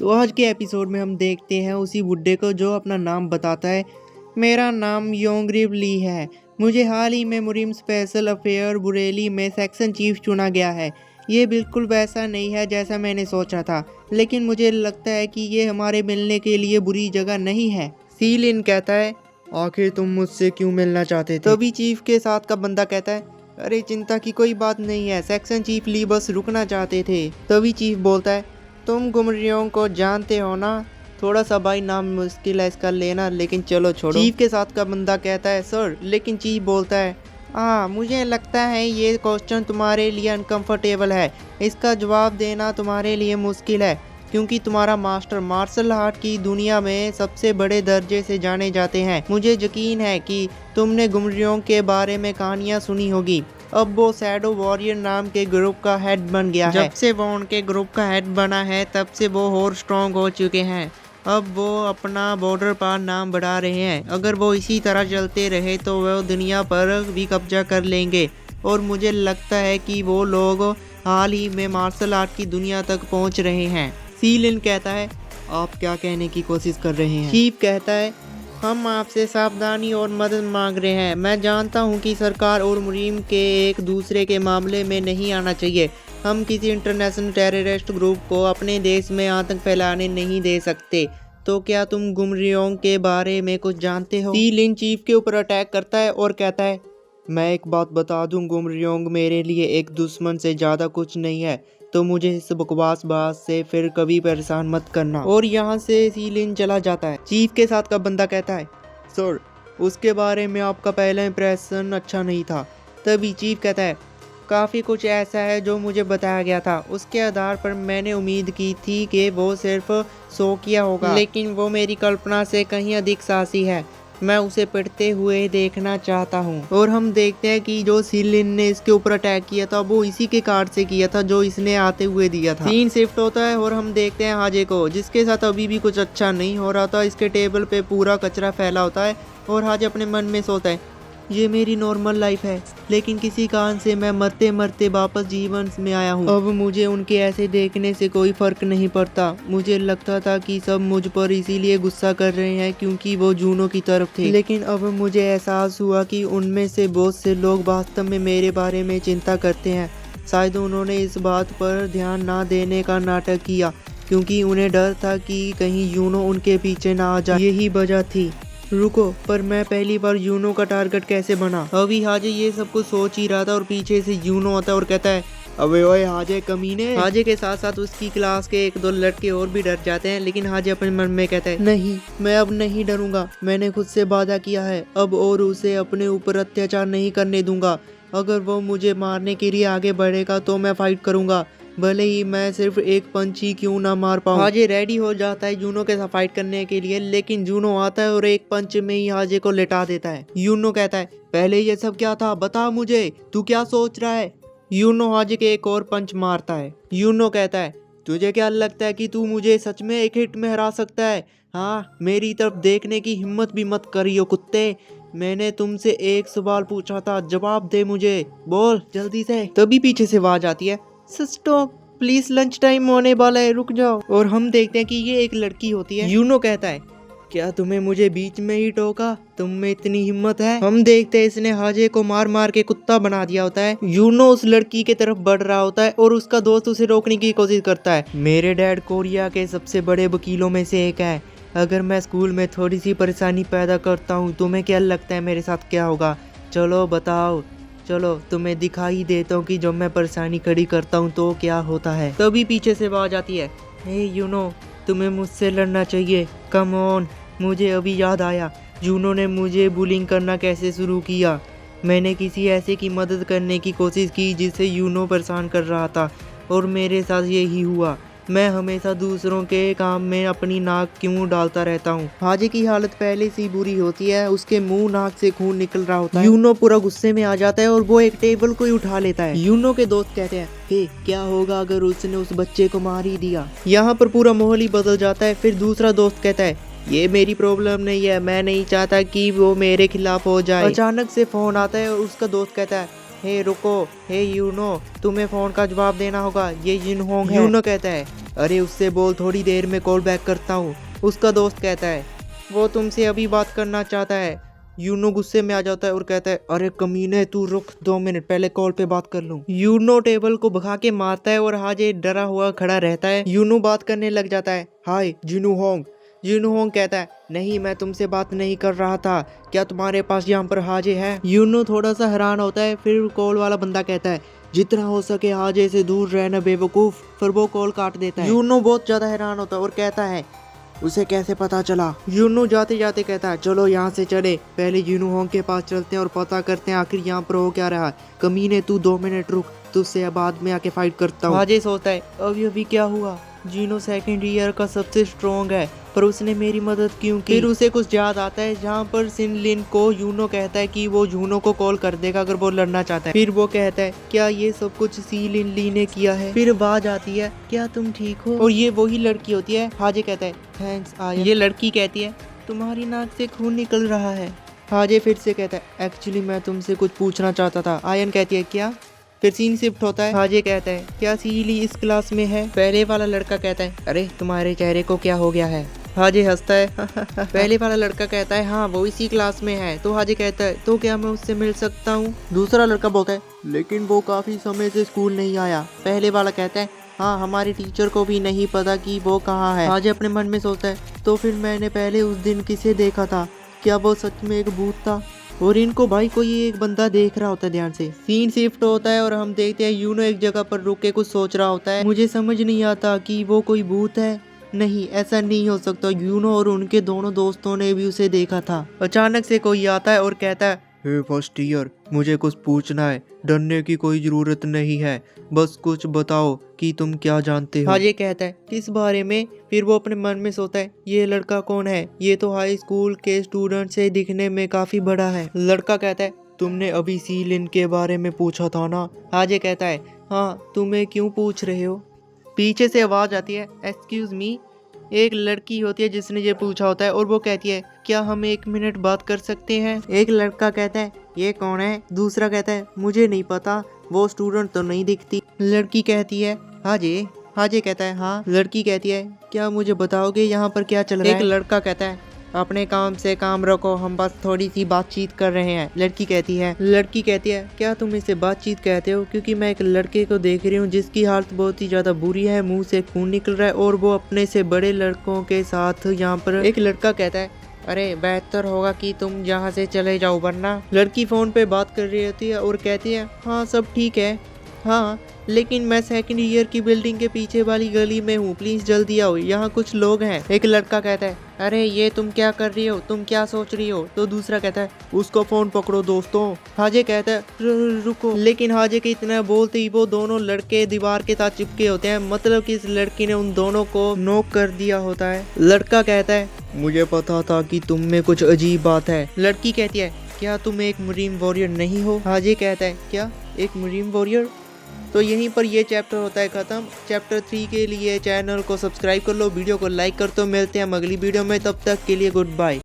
तो आज के एपिसोड में हम देखते हैं उसी बुड्ढे को जो अपना नाम बताता है। मेरा नाम योंगरिव ली है। मुझे हाल ही में मुरिम स्पेशल अफेयर बुरेली में सेक्शन चीफ चुना गया है। ये बिल्कुल वैसा नहीं है जैसा मैंने सोचा था, लेकिन मुझे लगता है कि ये हमारे मिलने के लिए बुरी जगह नहीं है। सीलिन कहता है, आखिर तुम मुझसे क्यों मिलना चाहते थे? तभी चीफ के साथ का बंदा कहता है, अरे चिंता की कोई बात नहीं है, सेक्शन चीफ ली बस रुकना चाहते थे। तभी चीफ बोलता है, तुम गुमरियों को जानते हो ना, थोड़ा सा भाई नाम मुश्किल है इसका लेना, लेकिन चलो छोड़ो। चीफ के साथ का बंदा कहता है, सर, लेकिन चीफ बोलता है, मुझे लगता है ये क्वेश्चन तुम्हारे लिए अनकंफर्टेबल है। इसका जवाब देना तुम्हारे लिए मुश्किल है, क्योंकि तुम्हारा मास्टर मार्शल आर्ट की दुनिया में सबसे बड़े दर्जे से जाने जाते हैं। मुझे यकीन है कि तुमने गुमरियों के बारे में कहानियाँ सुनी होगी। अब वो शैडो वॉरियर नाम के ग्रुप का हेड बन गया है। जब से वो उनके ग्रुप का हेड बना है तब से वो और स्ट्रॉन्ग हो चुके हैं। अब वो अपना बॉर्डर पार नाम बढ़ा रहे हैं। अगर वो इसी तरह चलते रहे तो वो दुनिया पर भी कब्जा कर लेंगे, और मुझे लगता है कि वो लोग हाल ही में मार्शल आर्ट की दुनिया तक पहुंच रहे हैं। सीलिन कहता है, आप क्या कहने की कोशिश कर रहे हैं? चीफ कहता है, हम आपसे सावधानी और मदद मांग रहे हैं। मैं जानता हूं कि सरकार और मुरीम के एक दूसरे के मामले में नहीं आना चाहिए। हम किसी इंटरनेशनल टेररिस्ट ग्रुप को अपने देश में आतंक फैलाने नहीं दे सकते। तो क्या तुम गुमरियों के बारे में कुछ जानते हो? सीलिन चीफ के ऊपर अटैक करता है और कहता है, मैं एक बात बता दूं, गुमरियोंग मेरे लिए एक दुश्मन से ज़्यादा कुछ नहीं है, तो मुझे इस बकवास बात से फिर कभी परेशान मत करना। और यहाँ से सीलिन चला जाता है। चीफ के साथ का बंदा कहता है, सर, उसके बारे में आपका पहला इंप्रेशन अच्छा नहीं था। तभी चीफ कहता है, काफ़ी कुछ ऐसा है जो मुझे बताया गया था, उसके आधार पर मैंने उम्मीद की थी कि वो सिर्फ शौकिया होगा, लेकिन वो मेरी कल्पना से कहीं अधिक साहसी है। मैं उसे पिटते हुए देखना चाहता हूँ। और हम देखते हैं कि जो सीलिन ने इसके ऊपर अटैक किया था वो इसी के कार्ड से किया था जो इसने आते हुए दिया था। सीन शिफ्ट होता है और हम देखते हैं हाजे को, जिसके साथ अभी भी कुछ अच्छा नहीं हो रहा था। इसके टेबल पे पूरा कचरा फैला होता है और हाजे अपने मन में सोचता है, ये मेरी नॉर्मल लाइफ है, लेकिन किसी कारण से मैं मरते मरते वापस जीवन में आया हूँ। अब मुझे उनके ऐसे देखने से कोई फर्क नहीं पड़ता। मुझे लगता था कि सब मुझ पर इसीलिए गुस्सा कर रहे हैं क्योंकि वो जूनों की तरफ थे, लेकिन अब मुझे एहसास हुआ कि उनमें से बहुत से लोग वास्तव में मेरे बारे में चिंता करते हैं। शायद उन्होंने इस बात पर ध्यान ना देने का नाटक किया क्योंकि उन्हें डर था कि कहीं यूनो उनके पीछे ना आ जाए। यही वजह थी। रुको, पर मैं पहली बार यूनो का टारगेट कैसे बना? अभी हाजे ये सब कुछ सोच ही रहा था और पीछे से यूनो आता है और कहता है, अबे ओए हाजे कमीने। हाजे के साथ साथ उसकी क्लास के एक दो लड़के और भी डर जाते हैं, लेकिन हाजे अपने मन में कहता है, नहीं, मैं अब नहीं डरूंगा। मैंने खुद से वादा किया है अब, और उसे अपने ऊपर अत्याचार नहीं करने दूंगा। अगर वो मुझे मारने के लिए आगे बढ़ेगा तो मैं फाइट करूंगा, भले ही मैं सिर्फ एक पंच ही क्यों ना मार पाऊँ। हाजे रेडी हो जाता है यूनो के साथ फाइट करने के लिए, लेकिन यूनो आता है और एक पंच में ही हाजे को लेटा देता है। यूनो कहता है, पहले ये सब क्या था, बता मुझे, तू क्या सोच रहा है? यूनो हाजे के एक और पंच मारता है। यूनो कहता है, तुझे क्या लगता है कि तू मुझे सच में एक हिट में हरा सकता है? हाँ, मेरी तरफ देखने की हिम्मत भी मत करियो कुत्ते। मैंने तुमसे एक सवाल पूछा था, जवाब दे मुझे, बोल जल्दी से। तभी पीछे से आवाज आती है, स्टॉप प्लीज, लंच टाइम होने वाला है, रुक जाओ। और हम देखते हैं कि ये एक लड़की होती है। यूनो कहता है, क्या तुम्हें मुझे बीच में ही टोका? तुम में इतनी हिम्मत है? हम देखते हैं इसने हाजे को मार मार के कुत्ता बना दिया होता है। यूनो उस लड़की के तरफ बढ़ रहा होता है और उसका दोस्त उसे रोकने की कोशिश करता है। मेरे डैड कोरिया के सबसे बड़े वकीलों में से एक है। अगर मैं स्कूल में थोड़ी सी परेशानी पैदा करता हूँ, तुम्हें क्या लगता है मेरे साथ क्या होगा? चलो बताओ, चलो तुम्हें दिखाई देता हूँ कि जब मैं परेशानी खड़ी करता हूँ तो क्या होता है। तभी पीछे से आवाज आती है, हे यूनो, तुम्हें मुझसे लड़ना चाहिए, कम ऑन। मुझे अभी याद आया, यूनो ने मुझे बुलिंग करना कैसे शुरू किया। मैंने किसी ऐसे की मदद करने की कोशिश की जिसे यूनो परेशान कर रहा था, और मेरे साथ यही हुआ। मैं हमेशा दूसरों के काम में अपनी नाक क्यों डालता रहता हूँ। हाजे की हालत पहले से ही बुरी होती है, उसके मुंह नाक से खून निकल रहा होता है। यूनो पूरा गुस्से में आ जाता है और वो एक टेबल को ही उठा लेता है। यूनो के दोस्त कहते हैं, हे, क्या होगा अगर उसने उस बच्चे को मार ही दिया? यहाँ पर पूरा माहौल ही बदल जाता है। फिर दूसरा दोस्त कहता है, ये मेरी प्रॉब्लम नहीं है, मैं नहीं चाहता कि वो मेरे खिलाफ हो जाए। अचानक से फोन आता है और उसका दोस्त कहता है, हे रुको, हे यूनो, तुम्हें फोन का जवाब देना होगा, ये जिनहोंग है। यूनो कहता है, अरे उससे बोल थोड़ी देर में कॉल बैक करता हूँ। उसका दोस्त कहता है वो तुमसे अभी बात करना चाहता है। यूनो गुस्से में आ जाता है और कहता है अरे कमीने तू रुक 2 मिनट पहले कॉल पे बात कर लूं। यूनो टेबल को भगा के मारता है और हाजे डरा हुआ खड़ा रहता है। यूनो बात करने लग जाता है हाय जिनू होंग। जिनू होंग कहता है नहीं मैं तुमसे बात नहीं कर रहा था, क्या तुम्हारे पास यहाँ पर हाजे है। यूनो थोड़ा सा हैरान होता है। फिर कॉल वाला बंदा कहता है जितना हो सके हाजे से दूर रहना बेवकूफ। फिर वो कॉल काट देता है। यूनो बहुत ज्यादा हैरान होता है और कहता है उसे कैसे पता चला। यूनो जाते जाते कहता है चलो यहाँ से चले, पहले जिनू होंग के पास चलते हैं और पता करते हैं आखिर यहाँ पर हो क्या रहा है। कमीने तू 2 मिनट रुक, तुझसे बाद में आके फाइट करता हूँ। हाजे सोचता है अभी क्या हुआ, जिनो सेकंड ईयर का सबसे स्ट्रॉन्ग है पर उसने मेरी मदद क्यों की। फिर उसे कुछ याद आता है जहाँ पर सिन लिन को यूनो कहता है कि वो जूनो को कॉल कर देगा अगर वो लड़ना चाहता है। फिर वो कहता है क्या ये सब कुछ सी लिन ली ने किया है। फिर आवाज आती है क्या तुम ठीक हो, और ये वही लड़की होती है। हाजे कहता है थैंक्स आयन। ये लड़की कहती है तुम्हारी नाक से खून निकल रहा है। हाजे फिर से कहता है एक्चुअली मैं तुमसे कुछ पूछना चाहता था। आयन कहती है क्या। फिर सीन शिफ्ट होता है। हाजे कहता है क्या सीली इस क्लास में है। पहले वाला लड़का कहता है अरे तुम्हारे चेहरे को क्या हो गया है। हाजे हंसता है पहले वाला लड़का कहता है हाँ वो इसी क्लास में है। तो हाजे कहता है तो क्या मैं उससे मिल सकता हूँ। दूसरा लड़का बोलता है लेकिन वो काफी समय से स्कूल नहीं आया। पहले वाला कहता है हाँ हमारे टीचर को भी नहीं पता कि वो कहाँ है। हाजे अपने मन में सोचता है तो फिर मैंने पहले उस दिन किसे देखा था, क्या वो सच में एक भूत था। और इनको भाई कोई एक बंदा देख रहा होता है ध्यान से। सीन शिफ्ट होता है और हम देखते हैं यूनो एक जगह पर रुक के कुछ सोच रहा होता है। मुझे समझ नहीं आता कि वो कोई भूत है, नहीं ऐसा नहीं हो सकता। यूनो और उनके दोनों दोस्तों ने भी उसे देखा था। अचानक से कोई आता है और कहता है हे फर्स्ट ईयर मुझे कुछ पूछना है, डरने की कोई जरूरत नहीं है, बस कुछ बताओ कि तुम क्या जानते हो। हाजे कहता है किस बारे में। फिर वो अपने मन में सोचता है ये लड़का कौन है, ये तो हाई स्कूल के स्टूडेंट से दिखने में काफी बड़ा है। लड़का कहता है तुमने अभी सी लिन के बारे में पूछा था ना। हाजे कहता है हाँ तुम्हें क्यों पूछ रहे हो। पीछे से आवाज आती है एक्सक्यूज मी। एक लड़की होती है जिसने ये पूछा होता है और वो कहती है क्या हम 1 मिनट बात कर सकते हैं। एक लड़का कहता है ये कौन है। दूसरा कहता है मुझे नहीं पता, वो स्टूडेंट तो नहीं दिखती। लड़की कहती है हाजे। हाजे कहता है हाँ। लड़की कहती है क्या मुझे बताओगे यहाँ पर क्या चल रहा है। एक लड़का कहता है अपने काम से काम रखो, हम बस थोड़ी सी बातचीत कर रहे हैं। लड़की कहती है क्या तुम इसे बातचीत कहते हो, क्योंकि मैं एक लड़के को देख रही हूँ जिसकी हालत बहुत ही ज्यादा बुरी है, मुंह से खून निकल रहा है और वो अपने से बड़े लड़कों के साथ यहाँ पर। एक लड़का कहता है अरे बेहतर होगा कि तुम यहाँ से चले जाओ वरना। लड़की फोन पे बात कर रही होती है और कहती है हाँ सब ठीक है, हाँ लेकिन मैं सेकंड ईयर की बिल्डिंग के पीछे वाली गली में हूँ, प्लीज जल्दी आओ, यहाँ कुछ लोग हैं। एक लड़का कहता है अरे ये तुम क्या कर रही हो, तुम क्या सोच रही हो। तो दूसरा कहता है उसका फोन पकड़ो दोस्तों। हाजे कहता है रुको। लेकिन हाजे के इतना बोलते ही वो दोनों लड़के दीवार के साथ चिपके होते हैं, मतलब कि इस लड़की ने उन दोनों को नॉक कर दिया होता है। लड़का कहता है मुझे पता था कि तुम में कुछ अजीब बात है। लड़की कहती है क्या तुम एक मरीन वॉरियर नहीं हो। हाजे कहता है क्या एक मरीन वॉरियर। तो यहीं पर ये चैप्टर होता है ख़त्म। चैप्टर 3 के लिए चैनल को सब्सक्राइब कर लो, वीडियो को लाइक कर दो। मिलते हैं हम अगली वीडियो में, तब तक के लिए गुड बाय।